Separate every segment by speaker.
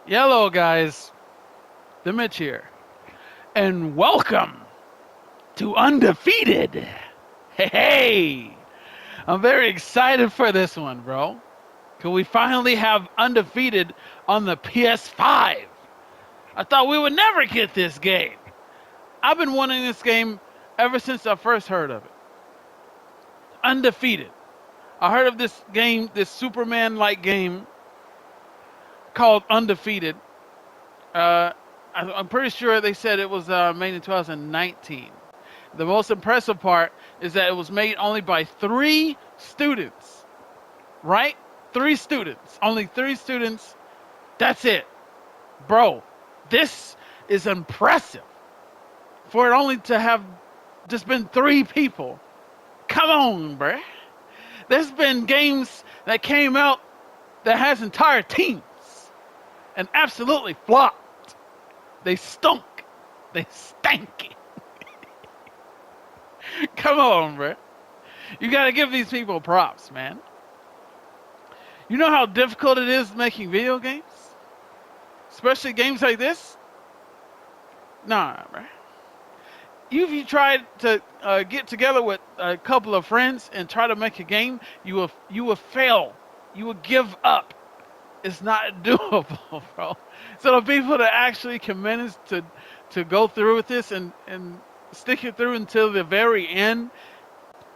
Speaker 1: Hello, guys. The Mitch here, and welcome to Undefeated. Hey, I'm very excited for this one, bro. Can we finally have Undefeated on the PS5? I thought we would never get this game. I've been wanting this game ever since I first heard of it. Undefeated. I heard of this game, this Superman-like game called Undefeated. Uh, I'm pretty sure they said it was made in 2019. The most impressive part is that it was made only by 3 students, right? 3 students. Only 3 students. That's it. Bro, this is impressive. For it only to have just been 3 people. Come on, bruh. There's been games that came out that has entire teams and absolutely flopped. They stunk. They stanky. Come on, bruh. You gotta give these people props, man. You know how difficult it is making video games? Especially games like this? Nah, bruh. If you tried to get together with a couple of friends and try to make a game, you will fail. You will give up. It's not doable, bro. So the people that actually can manage to go through with this and stick it through until the very end,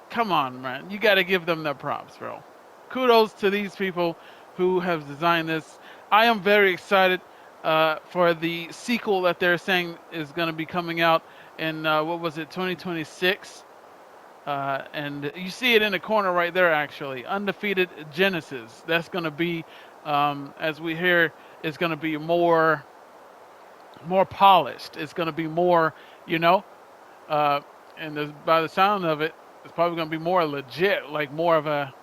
Speaker 1: come on, man. You got to give them their props, bro. Kudos to these people who have designed this. I am very excited for the sequel that they're saying is going to be coming out in, 2026? And you see it in the corner right there, actually. Undefeated Genesis. That's going to be, as we hear, it's going to be more polished. It's going to be more, you know, by the sound of it, it's probably going to be more legit, like more of a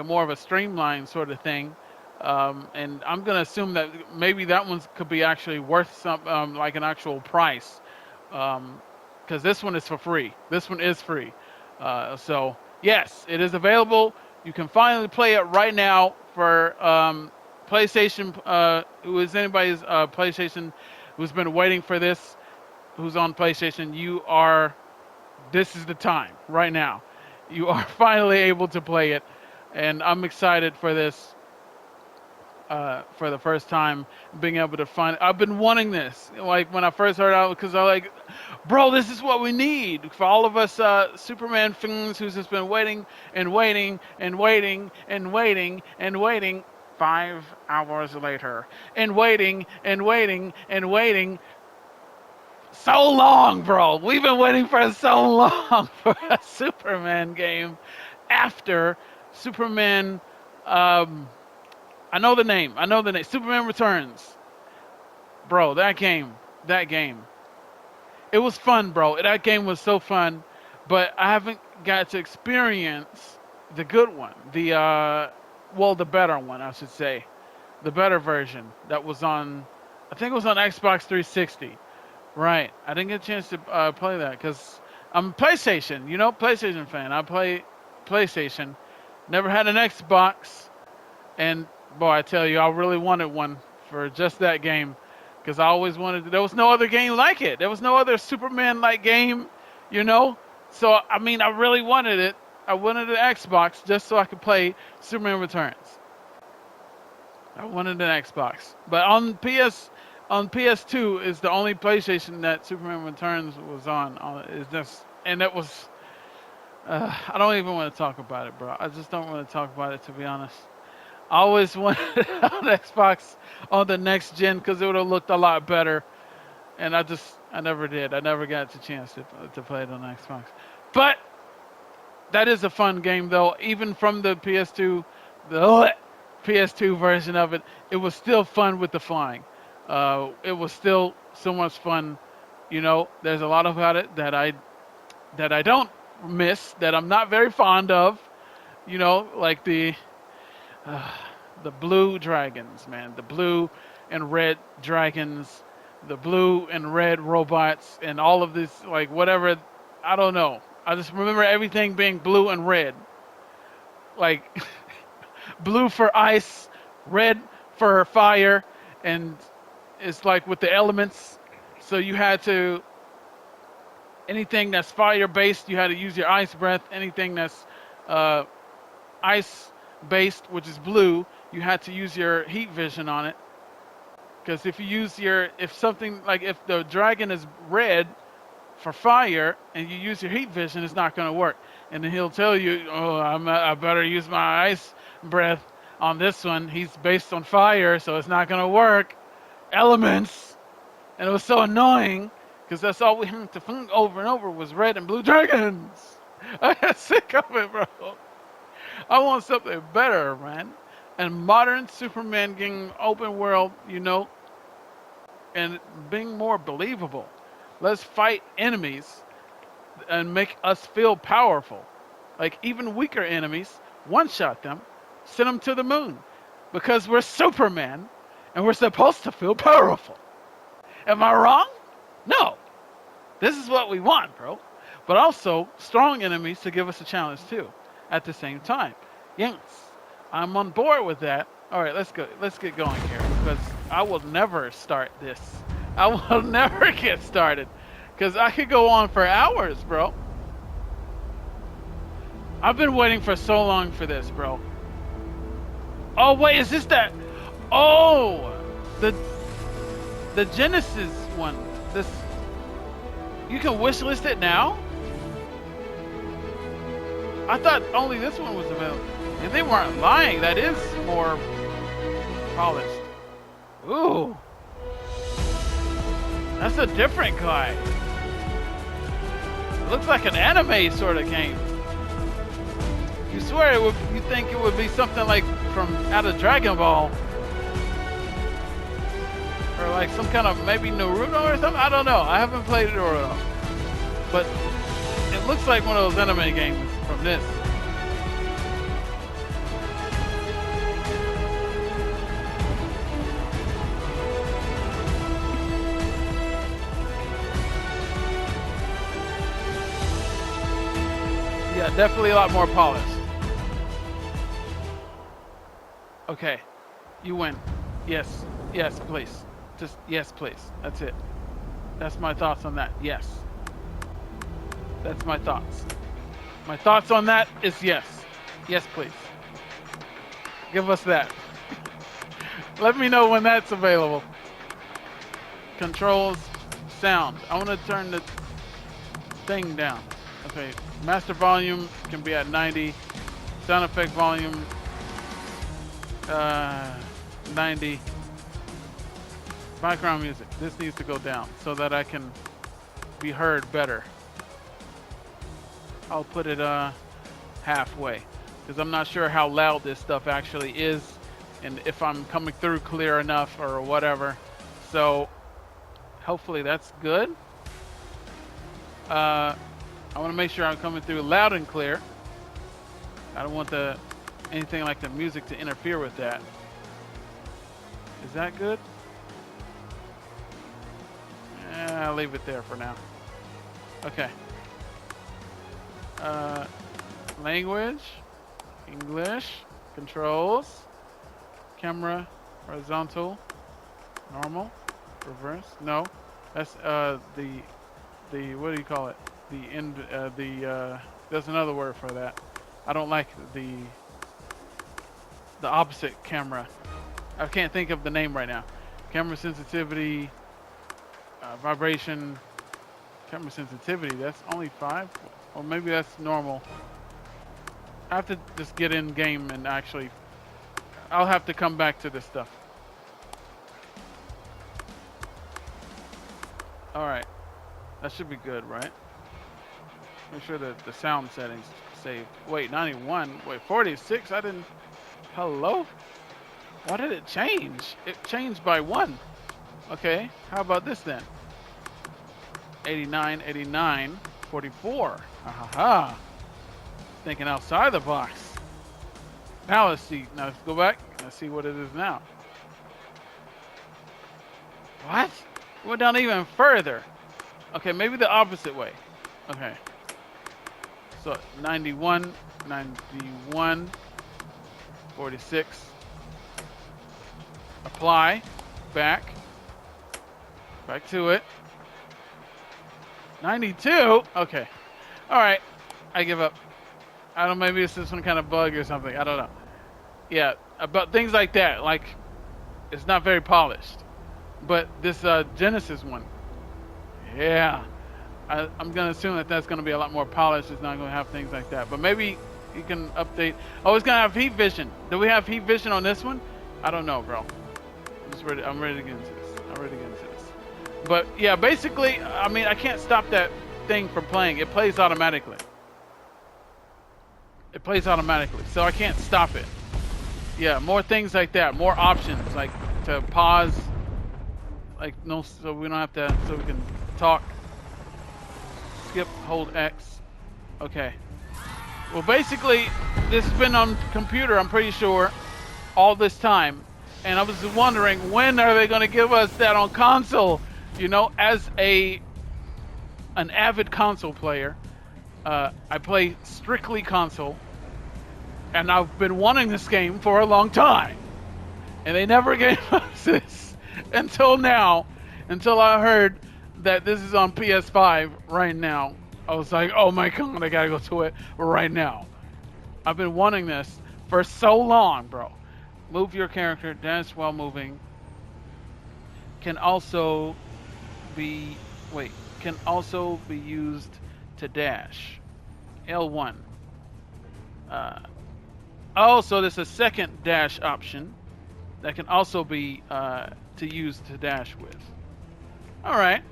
Speaker 1: more of a streamlined sort of thing. And I'm going to assume that maybe that one could be actually worth some, like an actual price, because this one is for free. This one is free. So yes, it is available. You can finally play it right now for PlayStation. Who is anybody's PlayStation who's been waiting for this? Who's on PlayStation? This is the time right now. You are finally able to play it, and I'm excited for this. For the first time, being able to find. I've been wanting this. Like when I first heard out, because I like, bro, this is what we need for all of us Superman fans who's just been waiting and waiting and waiting and waiting and waiting. 5 hours later, and waiting and waiting and waiting. So long, bro. We've been waiting for so long for a Superman game after Superman. I know the name. Superman Returns. Bro, that game. It was fun, bro. That game was so fun, but I haven't got to experience the good one. The better one, I should say. The better version that was on, I think it was on Xbox 360. Right. I didn't get a chance to play that because I'm a PlayStation, PlayStation fan. I play PlayStation. Never had an Xbox. And boy, I tell you, I really wanted one for just that game because I always wanted. There was no other game like it. There was no other Superman-like game, So I mean, I really wanted it. I wanted an Xbox just so I could play Superman Returns. I wanted an Xbox, but on PS2 is the only PlayStation that Superman Returns was on. Is this, and it was. I don't even want to talk about it, bro. I just don't want to talk about it, to be honest. I always wanted an Xbox on the next gen because it would have looked a lot better, and I never did. I never got the chance to play it on Xbox. But that is a fun game, though. Even from the PS2 version of it, it was still fun with the flying. It was still so much fun. There's a lot about it that I don't miss, that I'm not very fond of. Like the blue dragons, man. The blue and red dragons, the blue and red robots, and all of this, like whatever. I don't know. I just remember everything being blue and red. Like blue for ice, red for fire, and it's like with the elements. So you had to anything that's fire based, you had to use your ice breath. Anything that's uh, ice based, which is blue, you had to use your heat vision on it. Because if you use if something like if the dragon is red for fire and you use your heat vision, it's not going to work. And then he'll tell you, oh, I better use my ice breath on this one. He's based on fire, so it's not going to work. Elements. And it was so annoying because that's all we had to find over and over was red and blue dragons. I got sick of it, bro. I want something better, man. And modern Superman getting open world, and being more believable. Let's fight enemies and make us feel powerful. Like even weaker enemies, one-shot them, send them to the moon. Because we're Superman and we're supposed to feel powerful. Am I wrong? No. This is what we want, bro. But also strong enemies to give us a challenge too at the same time. Yes, I'm on board with that. All right, let's go. Let's get going here because I will never start this. I will never get started because I could go on for hours, bro. I've been waiting for so long for this, bro. Oh, wait, is this that? Oh, the Genesis one. This, you can wishlist it now? I thought only this one was available. And they weren't lying. That is more polished. Ooh. That's a different guy. It looks like an anime sort of game. You swear it would, you think it would be something like from out of Dragon Ball. Or like some kind of maybe Naruto or something? I don't know. I haven't played Naruto. But it looks like one of those anime games from this. Yeah, definitely a lot more polished. Okay, you win. Yes, yes, please. Just yes, please. That's it. That's my thoughts on that. Yes. That's my thoughts. My thoughts on that is yes. Yes, please. Give us that. Let me know when that's available. Controls, sound. I want to turn the thing down. Okay, master volume can be at 90. Sound effect volume, 90. Background music. This needs to go down so that I can be heard better. I'll put it halfway because I'm not sure how loud this stuff actually is and if I'm coming through clear enough or whatever. So hopefully that's good. I want to make sure I'm coming through loud and clear. I don't want anything like the music to interfere with that. Is that good? I'll leave it there for now. Okay. Language, English, controls, camera, horizontal, normal, reverse. No, that's the what do you call it? There's another word for that. I don't like the opposite camera. I can't think of the name right now. Camera sensitivity, vibration, camera sensitivity. That's only 5, or maybe that's normal. I have to just get in game and actually. I'll have to come back to this stuff. All right, that should be good, right? Make sure that the sound settings saved. Wait, 91. Wait, 46. I didn't. Hello? Why did it change? It changed by 1. Okay, how about this then? 89, 89, 44. Ha ha ha. Thinking outside the box. Now let's see. Now let's go back. Let's see what it is now. What? It went down even further. Okay, maybe the opposite way. Okay. So 91, 91, 46. Apply. back to it. 92. Okay. All right. I give up. I don't know. Maybe it's just some kind of bug or something. I don't know. Yeah, but things like that, like it's not very polished. But this Genesis one, yeah, I'm gonna assume that that's gonna be a lot more polished. It's not gonna have things like that. But maybe you can update. Oh, it's gonna have heat vision. Do we have heat vision on this one? I don't know, bro. I'm ready to get into this. But yeah, basically, I mean, I can't stop that thing from playing. It plays automatically. So I can't stop it. Yeah, more things like that, more options, like to pause, like no, so we don't have to, so we can talk. Skip, hold X. Okay. Well, basically, this has been on computer, I'm pretty sure, all this time, and I was wondering when are they going to give us that on console? You know, as an avid console player, I play strictly console. And I've been wanting this game for a long time. And they never gave us this until now. Until I heard that this is on PS5 right now. I was like, oh my god, I gotta go to it right now. I've been wanting this for so long, bro. Move your character, dance while moving. Can also be used to dash. L1. Oh, so there's a second dash option that can also be to use to dash with. All right,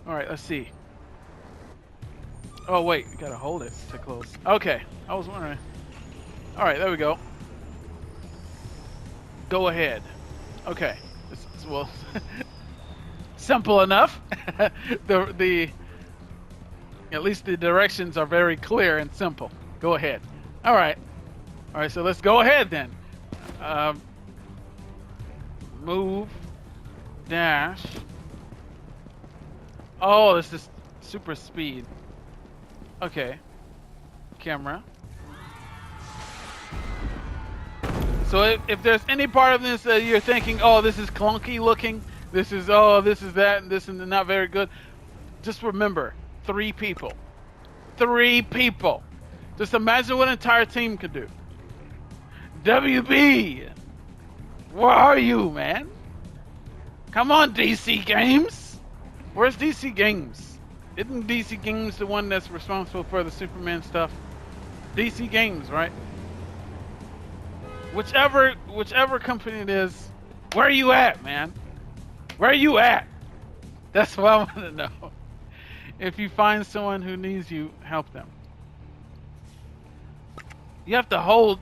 Speaker 1: let's see. Oh, wait, you gotta hold it to close. Okay, I was wondering. All right, there we go. Go ahead. Okay, well, simple enough. the at least the directions are very clear and simple. Go ahead. All right, so let's go ahead then. Move, dash. Oh, this is super speed. Okay, camera. So if there's any part of this that you're thinking, oh, this is clunky looking, this is that, and this is not very good, just remember, 3 people. 3 people. Just imagine what an entire team could do. WB, where are you, man? Come on, DC Games. Where's DC Games? Isn't DC Games the one that's responsible for the Superman stuff? DC Games, right? Whichever company it is, where are you at, man? Where are you at? That's what I want to know. If you find someone who needs you, help them. You have to hold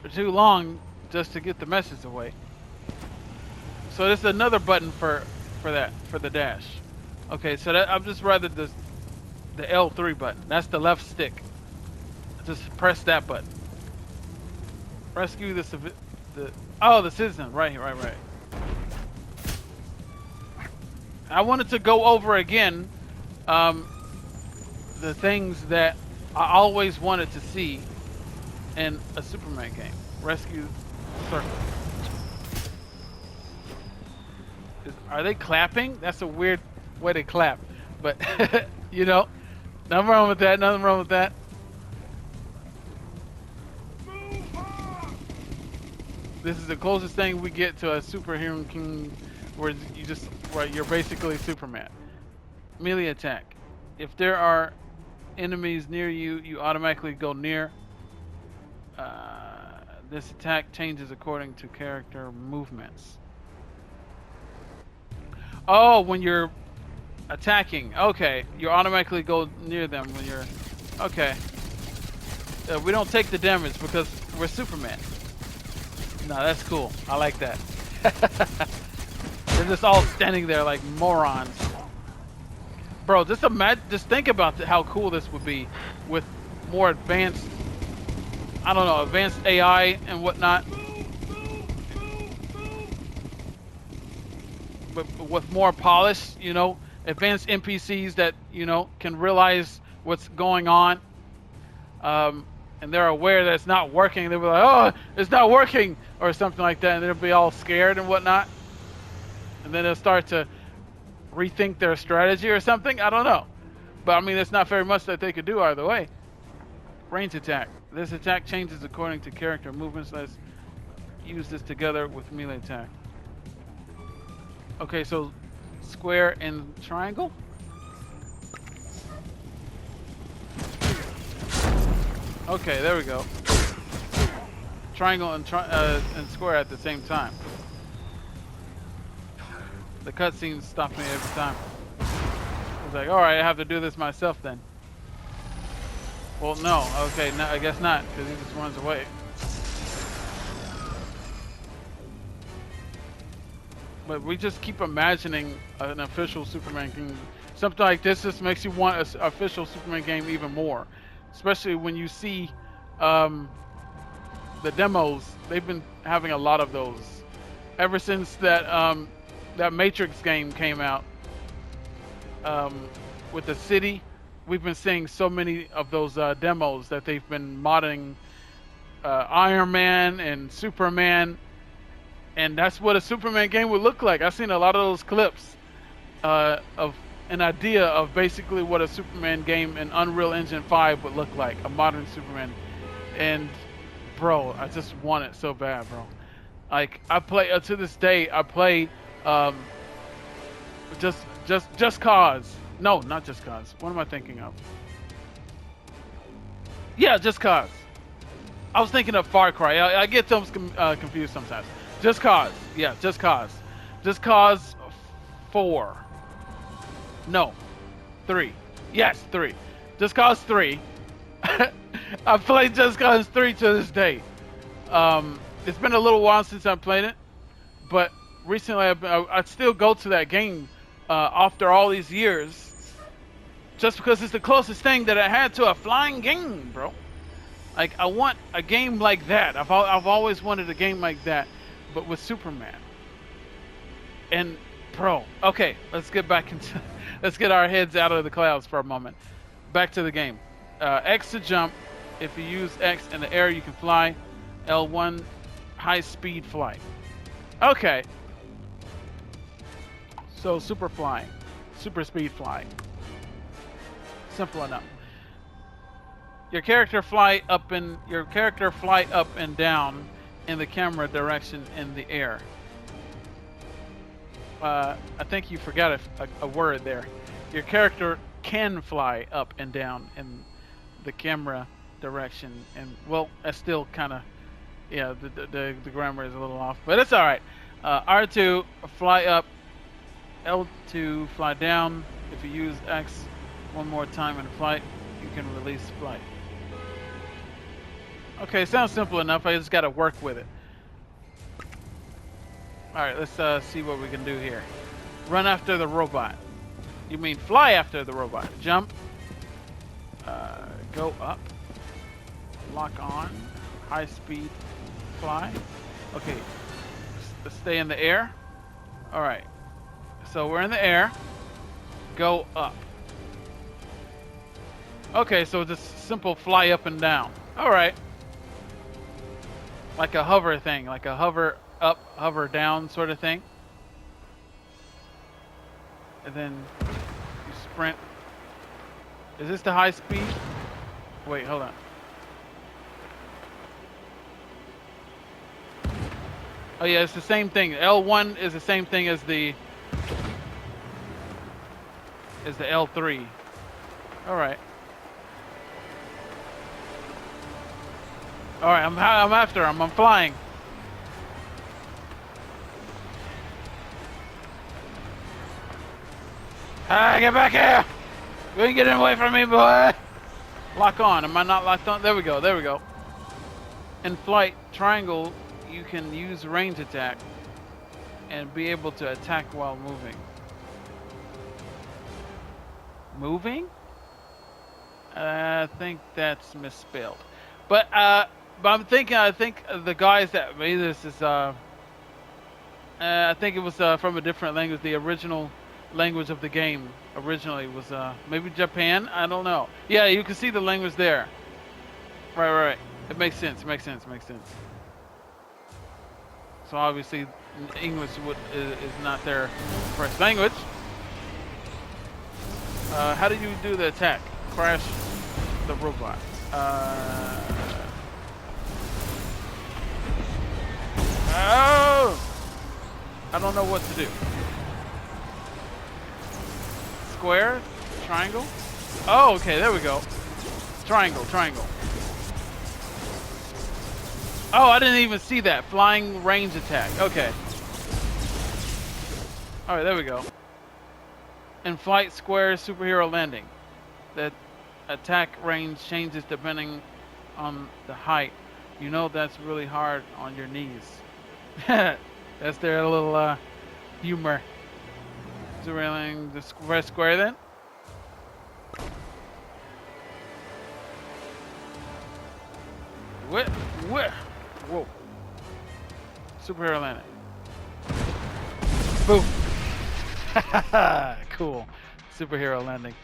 Speaker 1: for too long just to get the message away. So there's another button for the dash. Okay, so that I've just rather the L3 button. That's the left stick. Just press that button. Rescue the citizen. Right. I wanted to go over again the things that I always wanted to see in a Superman game. Rescue circle. Are they clapping? That's a weird way to clap. But, you know, nothing wrong with that. This is the closest thing we get to a superhero king where you're basically Superman. Melee attack. If there are enemies near you, you automatically go near. This attack changes according to character movements. Oh, when you're attacking. Okay, you automatically go near them when you're... Okay. We don't take the damage because we're Superman. No, that's cool. I like that. They're just all standing there like morons. Bro, just think about how cool this would be with more advanced, I don't know, advanced AI and whatnot. But with more polish, you know, advanced NPCs that, you know, can realize what's going on. and they're aware that it's not working, they'll be like, "Oh, it's not working," or something like that, and they'll be all scared and whatnot. And then they'll start to rethink their strategy or something. I don't know, but I mean, there's not very much that they could do either way. Range attack. This attack changes according to character movements. Let's use this together with melee attack. Okay, so square and triangle. Okay, there we go. Triangle and square at the same time. The cutscenes stop me every time. I was like, all right, I have to do this myself then. Well, no. Okay, no, I guess not, because he just runs away. But we just keep imagining an official Superman game. Something like this just makes you want an official Superman game even more. Especially when you see the demos. They've been having a lot of those. Ever since that that Matrix game came out with the city, we've been seeing so many of those demos that they've been modding Iron Man and Superman. And that's what a Superman game would look like. I've seen a lot of those clips of an idea of basically what a Superman game in Unreal Engine 5 would look like, a modern Superman. And bro, I just want it so bad, bro. Like I play to this day, I play just cause. No, not just cause. What am I thinking of? Yeah, just cause. I was thinking of Far Cry. I get them confused sometimes. Just Cause. Yeah, Just Cause. Just Cause 4. No. 3. Yes, 3. Just Cause 3. I played Just Cause 3 to this day. It's been a little while since I played it, but recently I still go to that game after all these years, just because it's the closest thing that I had to a flying game, bro. Like I want a game like that. I've always wanted a game like that, but with Superman. And bro, okay, let's get back into let's get our heads out of the clouds for a moment. Back to the game. X to jump. If you use X in the air, you can fly. L1, high speed flight. Okay. So super flying, super speed flying. Simple enough. Your character fly up and down in the camera direction in the air. I think you forgot a word there. Your character can fly up and down in the camera direction, and well, that's still kind of, yeah, the grammar is a little off, but it's all right. R2 fly up, L2 fly down. If you use X one more time in flight, you can release flight. Okay, sounds simple enough. I just got to work with it. All right, let's see what we can do here. Run after the robot. You mean fly after the robot? Jump. Go up. Lock on. High speed fly. Okay. Let's stay in the air. All right. So we're in the air. Go up. Okay, so just simple fly up and down. All right. Like a hover thing, like a hover up, hover down sort of thing. And then you sprint. Is this the high speed? Wait, hold on. Oh yeah, it's the same thing. L1 is the same thing as the L3. All right. All right, I'm after him. I'm flying. Ah, get back here! You ain't getting away from me, boy! Lock on. Am I not locked on? There we go. There we go. In flight, triangle, you can use range attack and be able to attack while moving. Moving? I think that's misspelled. But I'm thinking, I think the guys that made this is, I think it was from a different language. The original language of the game originally was maybe Japan. I don't know. Yeah, you can see the language there. Right. It makes sense. It makes sense. It makes sense. So obviously, English is not their first language. How do you do the attack? Crash the robot. Oh! I don't know what to do. Square? Triangle? Oh, okay, there we go. Triangle. Oh, I didn't even see that. Flying range attack. Okay. Alright, there we go. In flight, square, superhero landing. The attack range changes depending on the height. You know that's really hard on your knees. That's their little humor. Surrounding the square then. What? Whoa. Superhero landing. Boom. Cool. Superhero landing.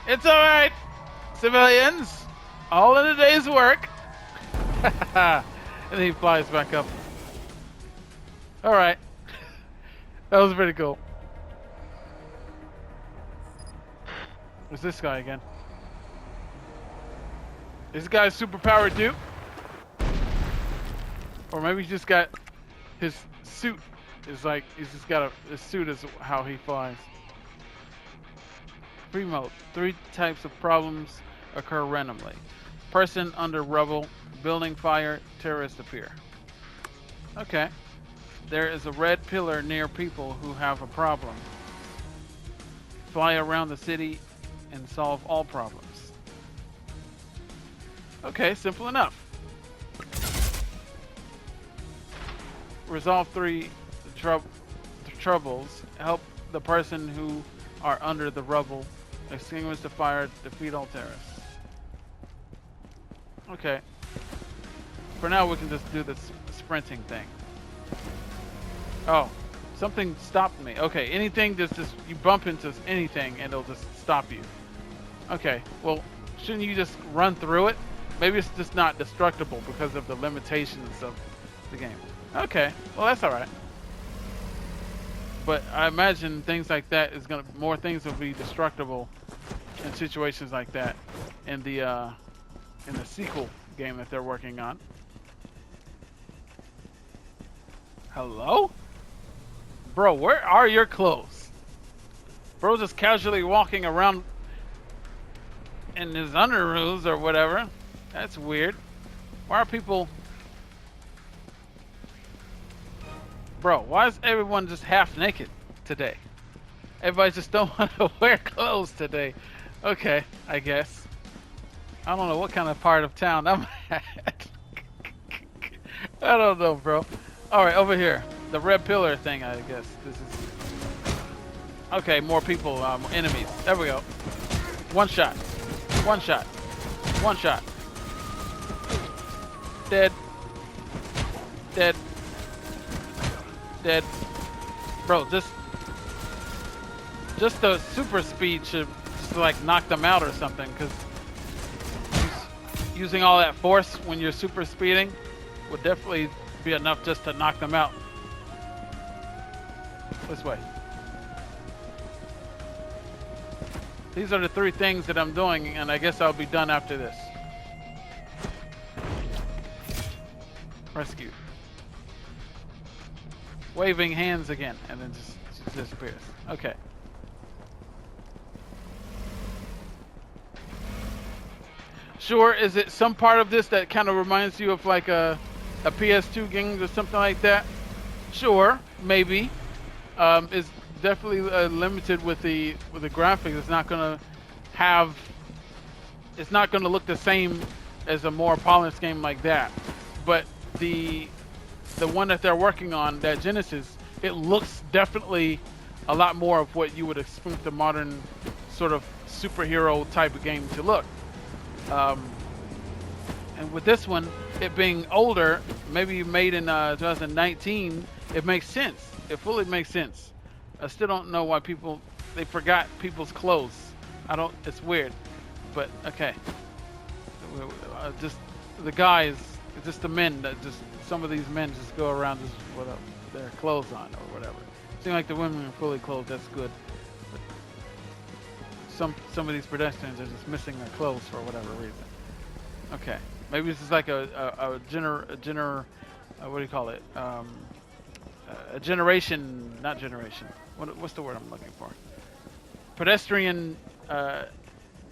Speaker 1: It's alright, civilians. All in a day's work. And then he flies back up. Alright. That was pretty cool. Who's this guy again? Is this guy superpowered too? Or maybe he just got his suit is like he's just got his suit is how he flies. Free mode. 3 types of problems occur randomly. Person under rubble, building fire, terrorists appear. Okay. There is a red pillar near people who have a problem. Fly around the city and solve all problems. Okay, simple enough. Resolve 3 troubles. Help the person who are under the rubble. Extinguish the fire. Defeat all terrorists. Okay. For now, we can just do this sprinting thing. Oh, something stopped me. Okay, anything just you bump into anything and it'll just stop you. Okay, well, shouldn't you just run through it? Maybe it's just not destructible because of the limitations of the game. Okay, well that's all right. But I imagine things like that more things will be destructible in situations like that in the sequel game that they're working on. Hello? Bro, where are your clothes? Bro just casually walking around in his underoos or whatever. That's weird. Why are people... Bro, why is everyone just half naked today? Everybody just don't want to wear clothes today. Okay, I guess. I don't know what kind of part of town I'm at. I don't know, bro. Alright, over here. The red pillar thing, I guess. This is... Okay, more people, enemies. There we go. One shot. Dead. Bro, just the super speed should just like knock them out or something, because using all that force when you're super speeding would definitely be enough just to knock them out. This way. These are the 3 things that I'm doing, and I guess I'll be done after this. Rescue. Waving hands again, and then just disappears. Okay. Sure, is it some part of this that kind of reminds you of like a PS2 game or something like that? Sure, maybe. It's definitely limited with the graphics. It's not gonna look the same as a more polished game like that. But the one that they're working on, that Genesis, it looks definitely a lot more of what you would expect a modern sort of superhero type of game to look. And with this one, it being older, maybe made in 2019, it makes sense. It fully makes sense. I still don't know why they forgot people's clothes. I don't. It's weird, but okay. Just the guys, just the men that just some of these men just go around just with their clothes on or whatever. Seems like the women are fully clothed. That's good. But some of these pedestrians are just missing their clothes for whatever reason. Okay, maybe this is like what do you call it? A generation, not generation. What's the word I'm looking for? Pedestrian,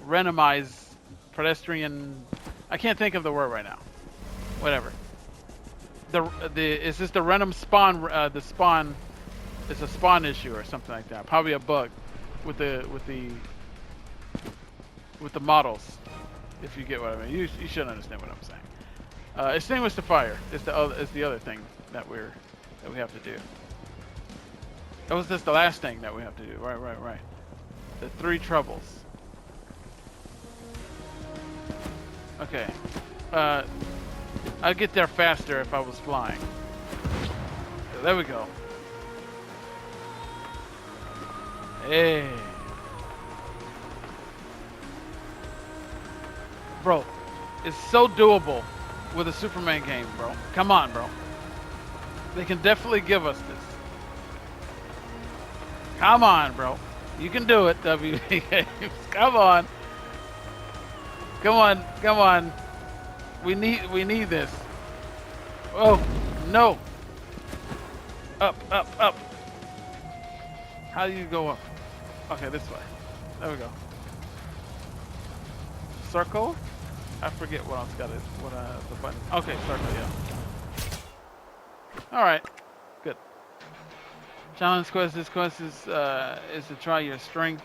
Speaker 1: randomized pedestrian. I can't think of the word right now. Whatever. Is this the random spawn? The spawn. It's a spawn issue or something like that. Probably a bug with the models. If you get what I mean, you should understand what I'm saying. Extinguish the fire is the other thing that we have to do. That was just the last thing that we have to do. Right. The 3 troubles. Okay. I'd get there faster if I was flying. There we go. Hey. Bro, it's so doable with a Superman game, bro. Come on, bro. They can definitely give us this. Come on, bro. You can do it, WB Games. Come on. Come on. We need this. Oh, no. Up. How do you go up? Okay, this way. There we go. Circle? I forget what else got it. The button. Okay, circle, yeah. Alright. Good. Challenge quest. This quest is to try your strength.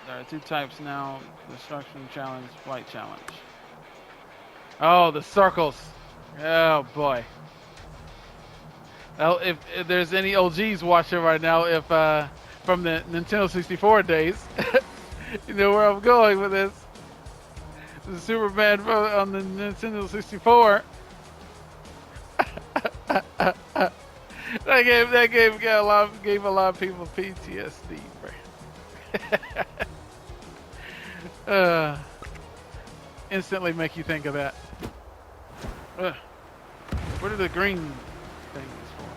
Speaker 1: There are 2 types now. Destruction challenge, flight challenge. Oh, the circles. Oh boy. Well, if there's any OGs watching right now, if from the Nintendo 64 days, you know where I'm going with this. The Superman on the Nintendo 64. That game gave a lot of people PTSD, bro. Instantly make you think of that. What are the green things for?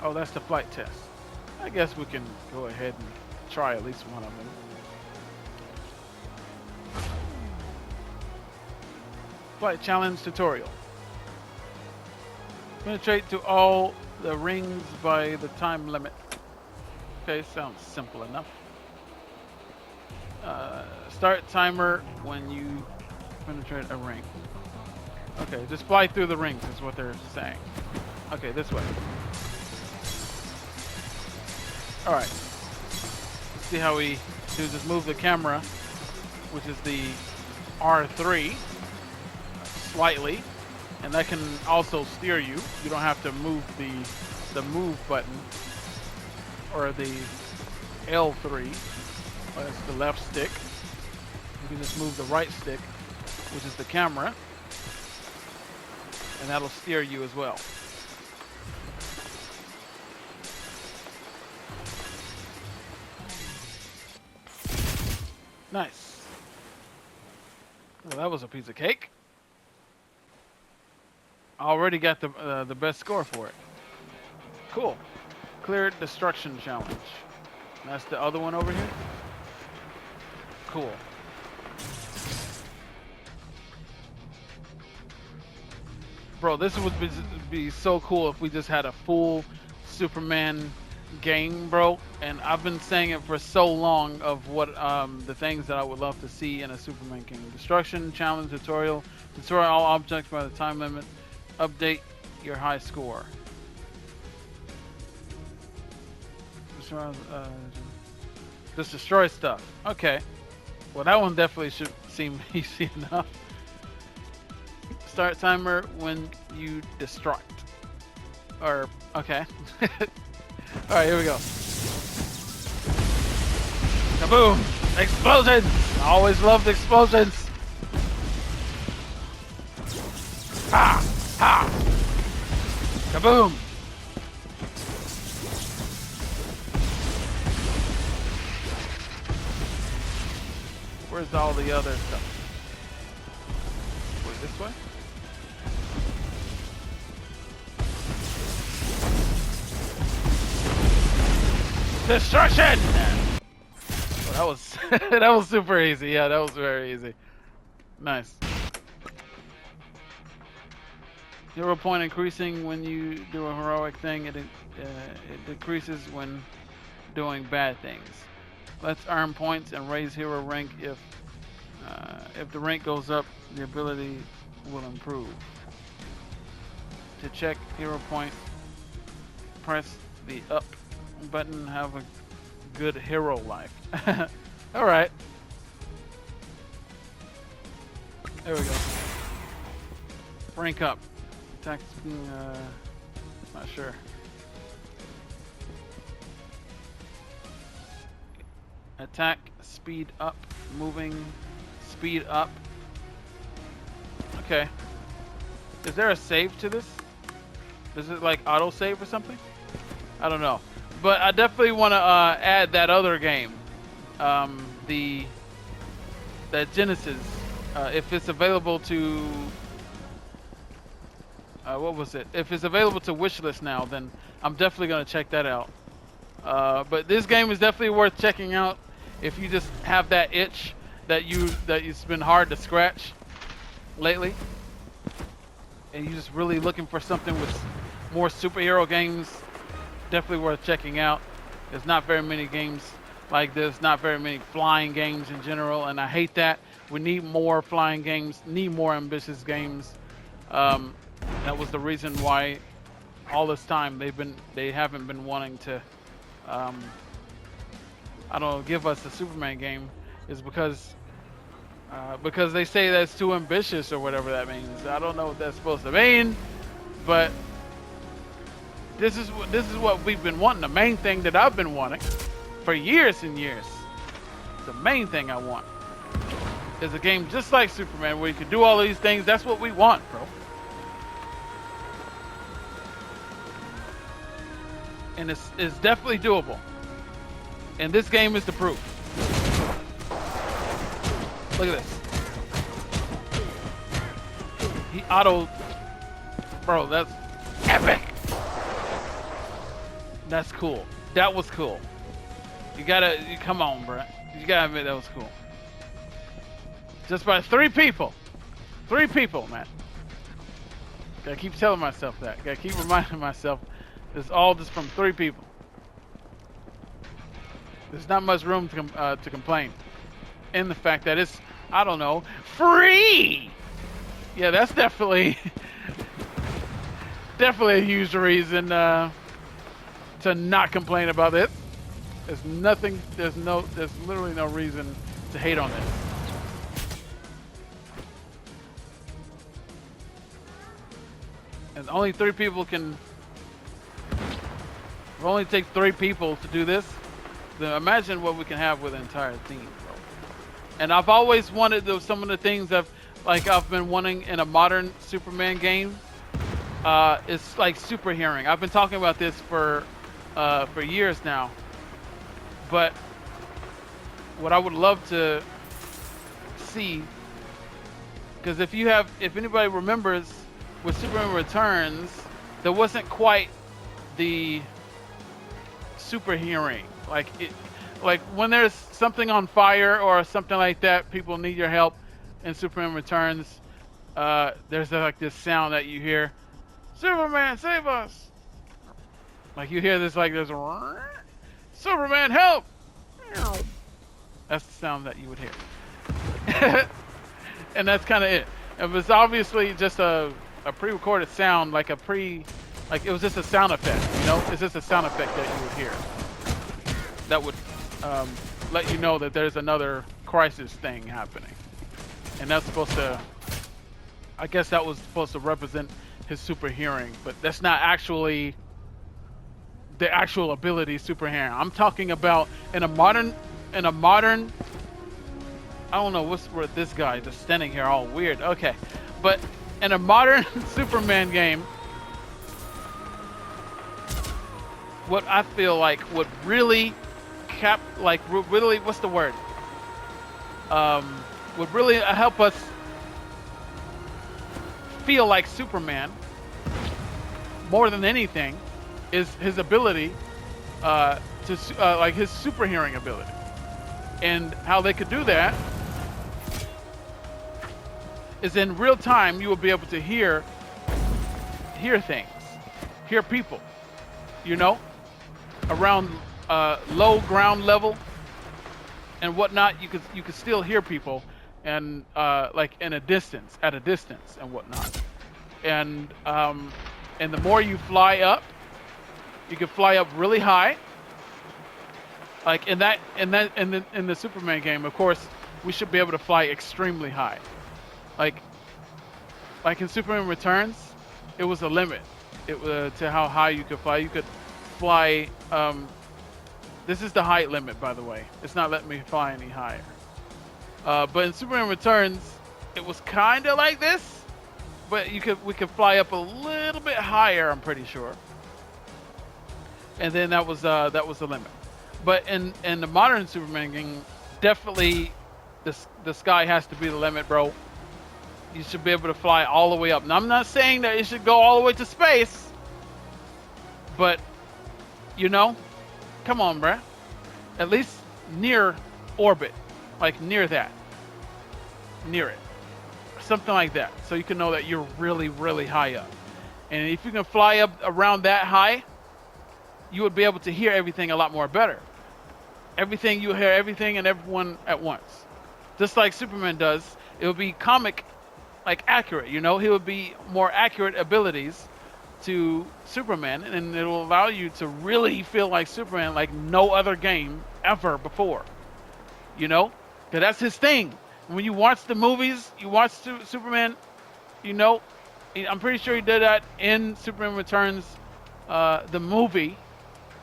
Speaker 1: Oh, that's the flight test. I guess we can go ahead and try at least one of them. Flight challenge tutorial. Penetrate to all the rings by the time limit. Okay, sounds simple enough. Start timer when you penetrate a ring. Okay, just fly through the rings is what they're saying. Okay, this way. Alright. Let's see how we do. Just move the camera, which is the R3, slightly. And that can also steer you. You don't have to move the move button or the L3. That's the left stick. You can just move the right stick, which is the camera, and that'll steer you as well. Nice. Well, that was a piece of cake. I already got the best score for it. Cool. Clear destruction challenge. That's the other one over here. Cool. Bro, this would be so cool if we just had a full Superman game, bro. And I've been saying it for so long of what the things that I would love to see in a Superman game. Destruction challenge tutorial. Destroy all objects by the time limit. Update your high score. Just destroy stuff. Okay. Well, that one definitely should seem easy enough. Start timer when you destruct. Or, okay. Alright, here we go. Kaboom! Explosions! I always loved explosions! Ha! Ha! Kaboom! Where's all the other stuff? Wait, this way? Destruction! Oh, that was that was super easy. Yeah, that was very easy. Nice. 0 point increasing when you do a heroic thing. It decreases when doing bad things. Let's earn points and raise hero rank. If the rank goes up, the ability will improve. To check hero point, press the up button. Have a good hero life. All right. There we go. Rank up. Attack speed, not sure. Attack speed up. Moving speed up. Okay. Is there a save to this? Is it like auto save or something? I don't know. But I definitely want to add that other game. The Genesis. If it's available to what was it? If it's available to wishlist now, then I'm definitely gonna check that out. But this game is definitely worth checking out if you just have that itch that it's been hard to scratch lately, and you're just really looking for something with more superhero games. Definitely worth checking out. There's not very many games like this, not very many flying games in general, and I hate that. We need more flying games, need more ambitious games. That was the reason why all this time they haven't been wanting to I don't know, give us a Superman game, is because they say that's too ambitious or whatever that means. I don't know what that's supposed to mean, but this is what we've been wanting. The main thing that I've been wanting for years and years. The main thing I want is a game just like Superman where you can do all these things. That's what we want, bro. And it's definitely doable. And this game is the proof. Look at this. He auto... Bro, that's epic. That's cool. That was cool. Come on, bro. You gotta admit that was cool. Just by 3 people. 3 people, man. Gotta keep telling myself that. Gotta keep reminding myself it's all just from 3 people. There's not much room to complain. In the fact that it's, I don't know, free! Yeah, that's definitely definitely a huge reason to not complain about it. There's literally no reason to hate on it. And only 3 people can... If it only takes 3 people to do this, then imagine what we can have with an entire team, bro. And I've always wanted some of the things I've been wanting in a modern Superman game. It's like super hearing. I've been talking about this for years now. But what I would love to see, because if anybody remembers with Superman Returns, there wasn't quite the super hearing. Like when there's something on fire or something like that, people need your help. In Superman Returns, there's like this sound that you hear, Superman, save us! Like you hear this, like there's a Superman, help! That's the sound that you would hear. And that's kind of it. It was obviously just a pre-recorded sound, like it was just a sound effect, you know? It's just a sound effect that you would hear. That would let you know that there's another crisis thing happening. And that's supposed to, I guess that was supposed to represent his super hearing, but that's not actually the actual ability super hearing. I'm talking about in a modern, I don't know what's with this guy just standing here all weird. Okay, but in a modern Superman game, what I feel like would really what's the word? would really help us feel like Superman more than anything is his ability like his super hearing ability. And how they could do that is in real time you will be able to hear things, hear people, you know, around low ground level and whatnot. You could still hear people, and like at a distance and whatnot. And the more you fly up, you can fly up really high. Like in the Superman game, of course, we should be able to fly extremely high. Like in Superman Returns, it was a limit. It was to how high you could fly. You could fly. This is the height limit, by the way. It's not letting me fly any higher. But in Superman Returns, it was kind of like this, but we could fly up a little bit higher. I'm pretty sure. And then that was the limit. But in the modern Superman game, definitely the sky has to be the limit, bro. You should be able to fly all the way up. Now, I'm not saying that it should go all the way to space, but you know, come on, bruh. At least near orbit, like near that, near it, something like that, so you can know that you're really, really high up. And if you can fly up around that high, you would be able to hear everything a lot more better. Everything, you hear everything and everyone at once. Just like Superman does, it would be comic, like accurate, you know? He would be more accurate abilities to Superman, and it will allow you to really feel like Superman like no other game ever before. You know? Because that's his thing. When you watch the movies, you watch Superman, you know, I'm pretty sure he did that in Superman Returns, the movie,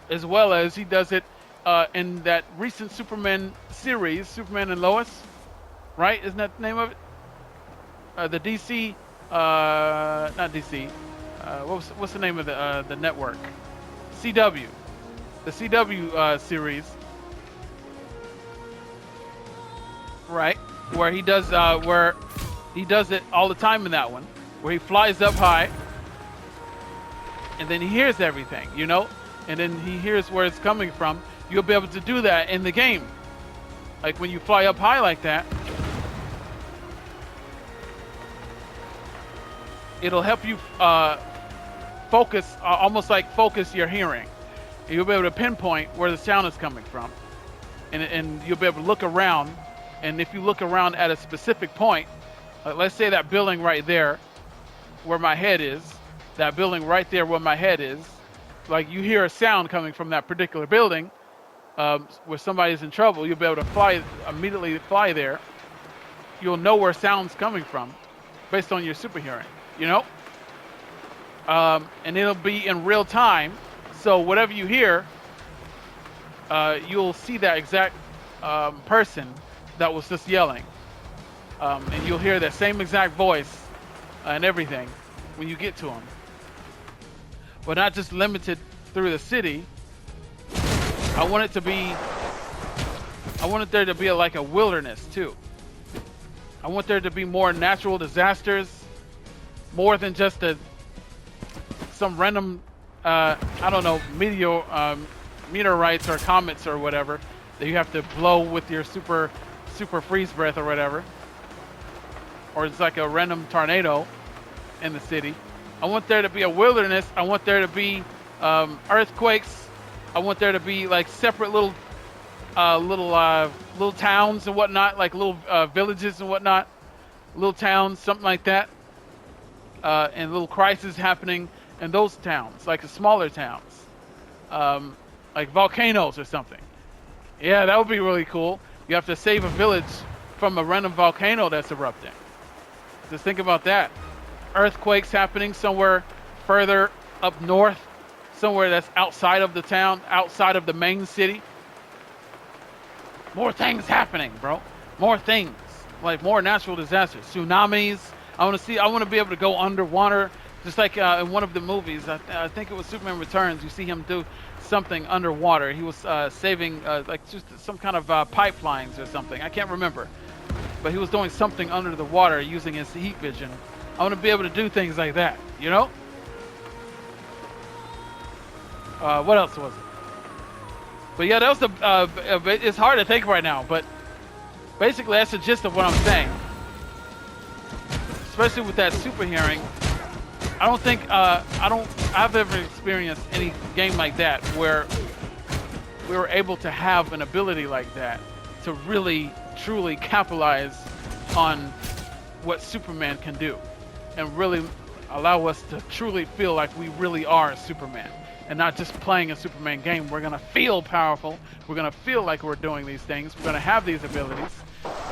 Speaker 1: as well as he does it in that recent Superman series, Superman and Lois, right? Isn't that the name of it? The DC, not DC. What's the name of the network? CW, the CW series, right? Where he does it all the time in that one, where he flies up high, and then he hears everything, you know, and then he hears where it's coming from. You'll be able to do that in the game. Like when you fly up high like that, it'll help you focus, almost like focus your hearing. And you'll be able to pinpoint where the sound is coming from. And you'll be able to look around. And if you look around at a specific point, like let's say that building right there where my head is, that building right there where my head is, like you hear a sound coming from that particular building, where somebody's in trouble, you'll be able to immediately fly there. You'll know where sound's coming from based on your super hearing, you know? And it'll be in real time. So whatever you hear, you'll see that exact person that was just yelling. And you'll hear that same exact voice and everything when you get to them. But not just limited through the city. I want there to be like a wilderness too. I want there to be more natural disasters, more than just some random, I don't know, meteorites or comets or whatever that you have to blow with your super freeze breath or whatever. Or it's like a random tornado in the city. I want there to be a wilderness. I want there to be earthquakes. I want there to be like separate little towns and whatnot, like little villages and whatnot, little towns, something like that, and little crises happening in those towns, like the smaller towns, like volcanoes or something. Yeah, that would be really cool. You have to save a village from a random volcano that's erupting. Just think about that. Earthquakes happening somewhere further up north, somewhere that's outside of the town, outside of the main city. More things happening, bro. More things, like more natural disasters, tsunamis. I want to be able to go underwater, just like in one of the movies. I think it was Superman Returns. You see him do something underwater. He was saving like just some kind of pipelines or something. I can't remember, but he was doing something under the water using his heat vision. I want to be able to do things like that, you know? What else was it? But yeah, that was the, it's hard to think right now, but basically that's the gist of what I'm saying. Especially with that super hearing. I don't think, I've ever experienced any game like that where we were able to have an ability like that to really, truly capitalize on what Superman can do and really allow us to truly feel like we really are Superman and not just playing a Superman game. We're going to feel powerful. We're going to feel like we're doing these things. We're going to have these abilities,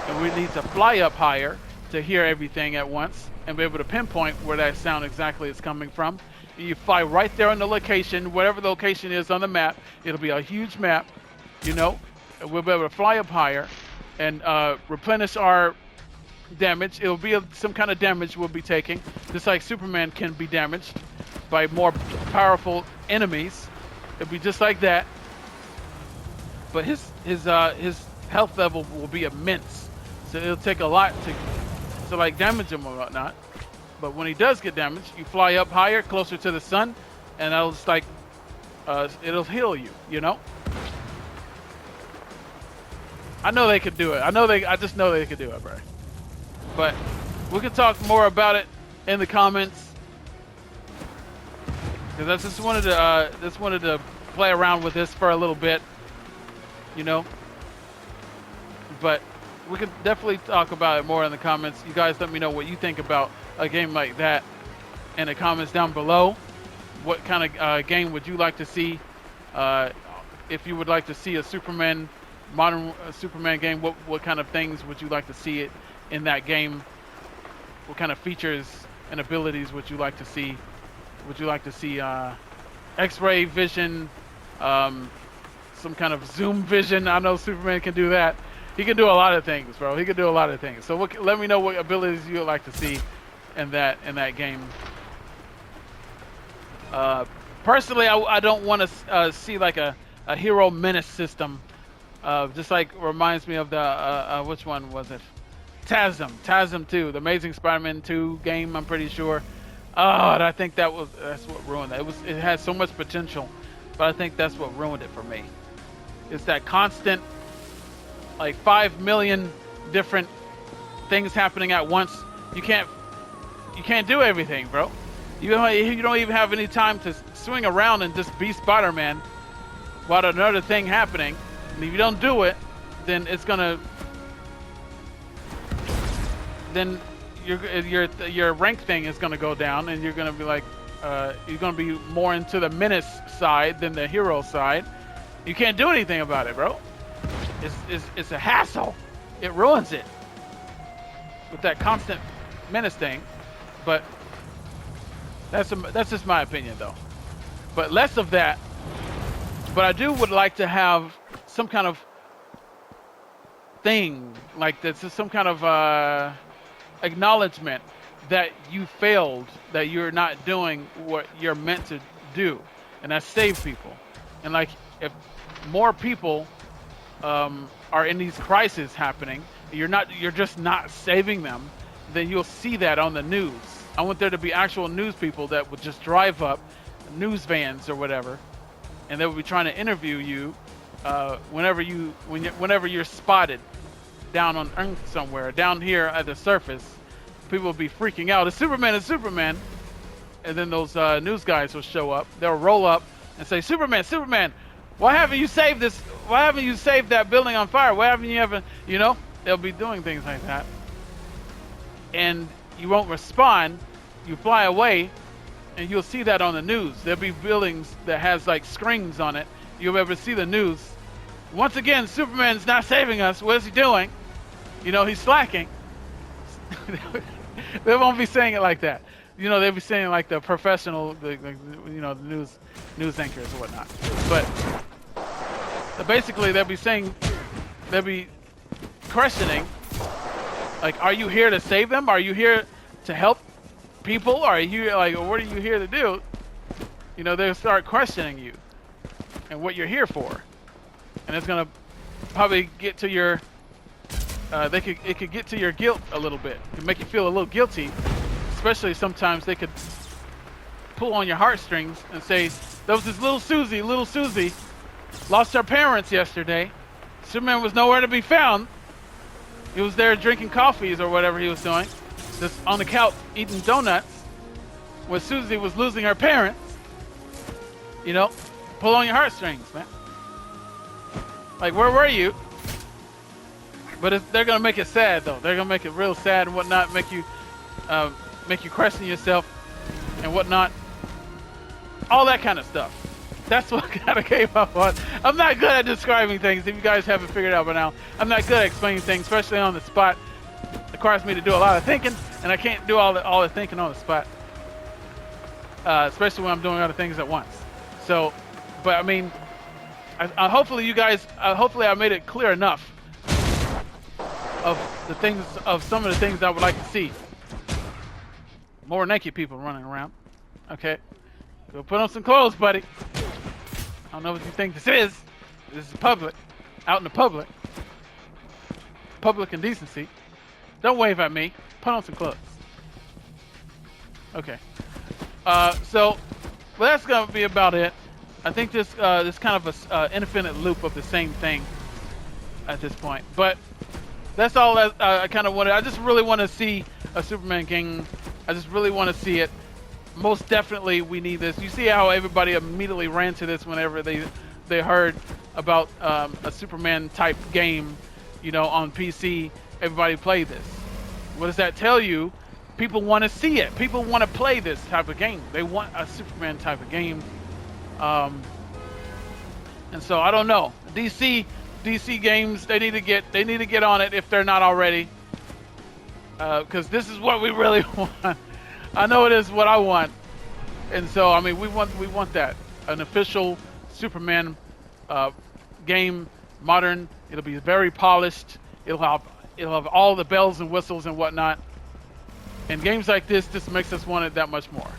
Speaker 1: and we need to fly up higher to hear everything at once and be able to pinpoint where that sound exactly is coming from. You fly right there on the location, whatever the location is on the map. It'll be a huge map, you know. We'll be able to fly up higher and replenish our damage. It'll be some kind of damage we'll be taking, just like Superman can be damaged by more powerful enemies. It'll be just like that. But his health level will be immense, so it'll take a lot to like damage him or whatnot. But when he does get damaged, you fly up higher, closer to the sun, and that'll just like it'll heal you, you know. I know they could do it. I just know they could do it, bro. But we can talk more about it in the comments, because I just wanted to play around with this for a little bit, you know. But we can definitely talk about it more in the comments. You guys let me know what you think about a game like that in the comments down below. What kind of game would you like to see? If you would like to see a Superman, modern Superman game, what kind of things would you like to see it in that game? What kind of features and abilities would you like to see? Would you like to see X-ray vision, some kind of zoom vision? I know Superman can do that. He can do a lot of things, bro. He can do a lot of things. So let me know what abilities you would like to see in that game. Personally, I don't want to see like a hero menace system. Just like reminds me of the which one was it? TASM 2, the Amazing Spider-Man 2 game. I'm pretty sure. I think that's what ruined it. It had so much potential, but I think that's what ruined it for me. It's that constant, like 5 million different things happening at once. You can't do everything, bro. You don't even have any time to swing around and just be Spider-Man while another thing happening. And if you don't do it, then it's gonna, then your rank thing is gonna go down, and you're gonna be like, you're gonna be more into the menace side than the hero side. You can't do anything about it, bro. It's a hassle. It ruins it with that constant menace thing. But that's just my opinion, though. But less of that. But I would like to have some kind of thing like this, some kind of acknowledgement that you failed, that you're not doing what you're meant to do, and that's save people. And like, if more people are in these crises happening, you're just not saving them, then you'll see that on the news. I want there to be actual news people that would just drive up, news vans or whatever, and they would be trying to interview you whenever you're spotted down on Earth somewhere, down here at the surface. People will be freaking out. It's Superman, it's Superman. And then those news guys will show up. They'll roll up and say, Superman, Superman, why haven't you saved this? Why haven't you saved that building on fire? Why haven't you ever, you know? They'll be doing things like that. And you won't respond. You fly away, and you'll see that on the news. There'll be buildings that has like screens on it. You'll be able to see the news. Once again, Superman's not saving us. What is he doing? You know, he's slacking. They won't be saying it like that. You know, they'll be saying like the professional, the news anchors or whatnot. But basically, they'll be questioning, like, are you here to save them? Are you here to help people? Are you here, like, what are you here to do? You know, they'll start questioning you and what you're here for. And it's gonna probably get to your it could get to your guilt a little bit. It could make you feel a little guilty, especially sometimes they could pull on your heartstrings and say, there was this little Susie lost her parents yesterday. Superman was nowhere to be found. He was there drinking coffees or whatever he was doing, just on the couch eating donuts, where Susie was losing her parents. You know, pull on your heartstrings, man. Like, where were you? But they're gonna make it sad, though. They're gonna make it real sad and whatnot, make you question yourself and whatnot. All that kind of stuff. That's what kind of came up on. I'm not good at describing things. If you guys haven't figured it out by now, I'm not good at explaining things, especially on the spot. It requires me to do a lot of thinking, and I can't do all the thinking on the spot, especially when I'm doing other things at once. So, but I mean, hopefully you guys, hopefully I made it clear enough of the things, of some of the things I would like to see. More naked people running around. Okay, go put on some clothes, buddy. I don't know what you think this is. This is public, out in the public. Public indecency. Don't wave at me. Put on some clothes. Okay. So, well, that's gonna be about it. I think this kind of a infinite loop of the same thing at this point. But that's all that I kind of wanted. I just really want to see a Superman game. I just really want to see it. Most definitely, we need this. You see how everybody immediately ran to this whenever they heard about a Superman type game, you know, on PC. Everybody played this. What does that tell you? People want to see it. People want to play this type of game. They want a Superman type of game. And so I don't know. DC games, they need to get on it if they're not already. Because this is what we really want. I know it is what I want, and so I mean we want that, an official Superman game, modern. It'll be very polished. It'll have all the bells and whistles and whatnot. And games like this just makes us want it that much more.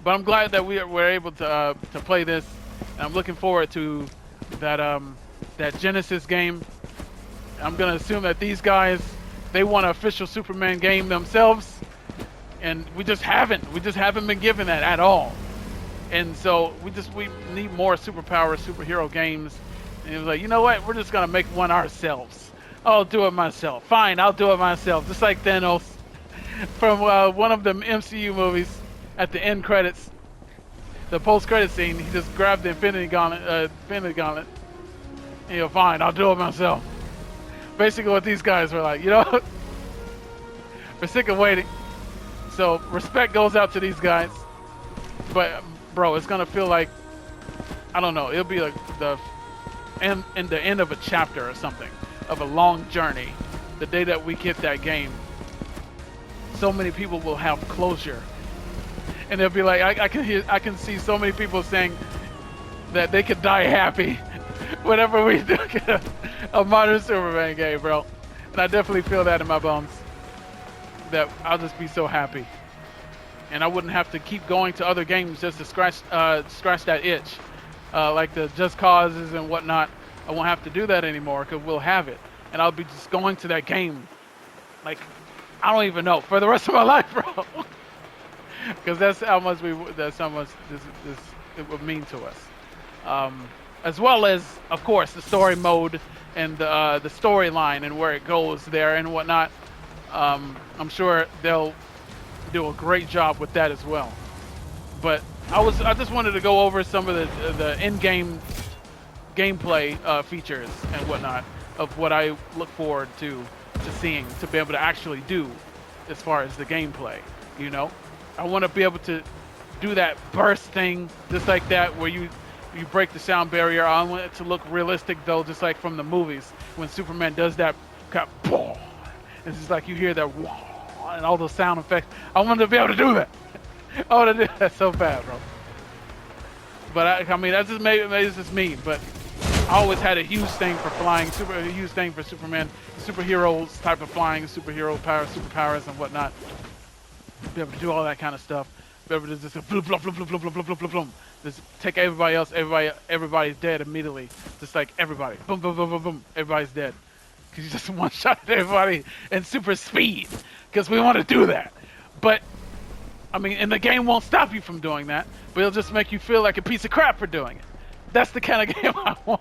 Speaker 1: But I'm glad that we're able to play this, and I'm looking forward to that Genesis game. I'm gonna assume that these guys, they want an official Superman game themselves. And we just haven't been given that at all. And so we need more superhero games. And it was like, you know what? We're just gonna make one ourselves. I'll do it myself. Fine, I'll do it myself. Just like Thanos from one of the MCU movies at the end credits, the post-credit scene. He just grabbed the Infinity Gauntlet. And, you know, fine, I'll do it myself. Basically, what these guys were like, you know, we're sick of waiting. So respect goes out to these guys, but bro, it's gonna feel like, I don't know, it'll be like the end of a chapter or something, of a long journey. The day that we get that game, so many people will have closure, and they'll be like, I can see so many people saying that they could die happy whenever we do get a modern Superman game, bro. And I definitely feel that in my bones. That I'll just be so happy, and I wouldn't have to keep going to other games just to scratch that itch, like the Just Causes and whatnot. I won't have to do that anymore because we'll have it, and I'll be just going to that game, like, I don't even know, for the rest of my life, bro. Because that's how much this it would mean to us, as well as, of course, the story mode and the storyline and where it goes there and whatnot. I'm sure they'll do a great job with that as well. But I just wanted to go over some of the in-game gameplay features and whatnot of what I look forward to seeing, to be able to actually do as far as the gameplay. You know, I want to be able to do that burst thing just like that, where you break the sound barrier. I want it to look realistic though, just like from the movies when Superman does that kind of boom. It's just like you hear that wah, and all those sound effects. I want to be able to do that. I want to do that so bad, bro. But I mean, that's just maybe it's just me. But I always had a huge thing for flying, a huge thing for Superman, superheroes type of flying, superpowers and whatnot. Be able to do all that kind of stuff. Be able to just bloom, bloom, bloom, bloom, bloom, bloom, bloom, bloom, bloom. Just take everybody else. Everybody's dead immediately. Just like everybody. Boom, boom, boom, boom, boom. Everybody's dead. because you just one-shot everybody in super speed, because we want to do that. But I mean, and the game won't stop you from doing that, but it'll just make you feel like a piece of crap for doing it. That's the kind of game I want,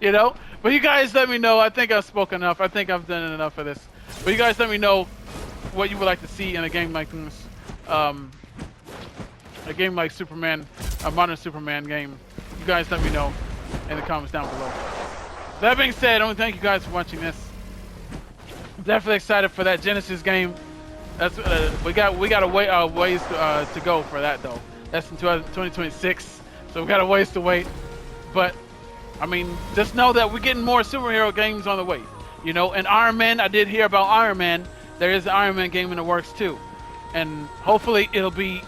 Speaker 1: you know? But you guys let me know. I think I've spoken enough. I think I've done enough of this. But you guys let me know what you would like to see in a game like this. A game like Superman, a modern Superman game. You guys let me know in the comments down below. That being said, I want to thank you guys for watching this. I'm definitely excited for that Genesis game. That's we got a ways to go for that though. That's in 2026, so we got a ways to wait. But I mean, just know that we're getting more superhero games on the way. You know, and Iron Man, I did hear about Iron Man. There is an Iron Man game in the works too, and hopefully it'll be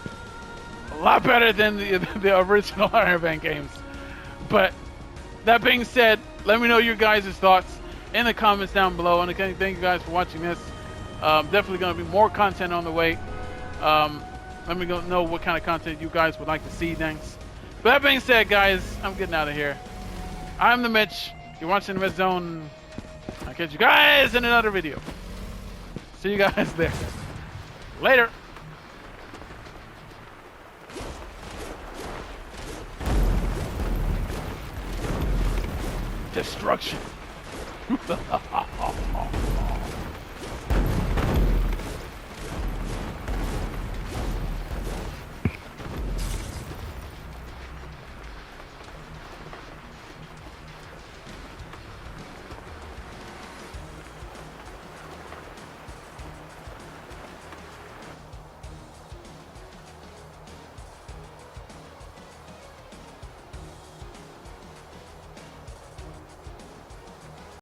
Speaker 1: a lot better than the original Iron Man games. But that being said, let me know your guys' thoughts in the comments down below. And again, thank you guys for watching this. Definitely going to be more content on the way. Let me know what kind of content you guys would like to see next. But that being said, guys, I'm getting out of here. I'm the Mitch. You're watching the Mid Zone. I'll catch you guys in another video. See you guys there. Later. Destruction.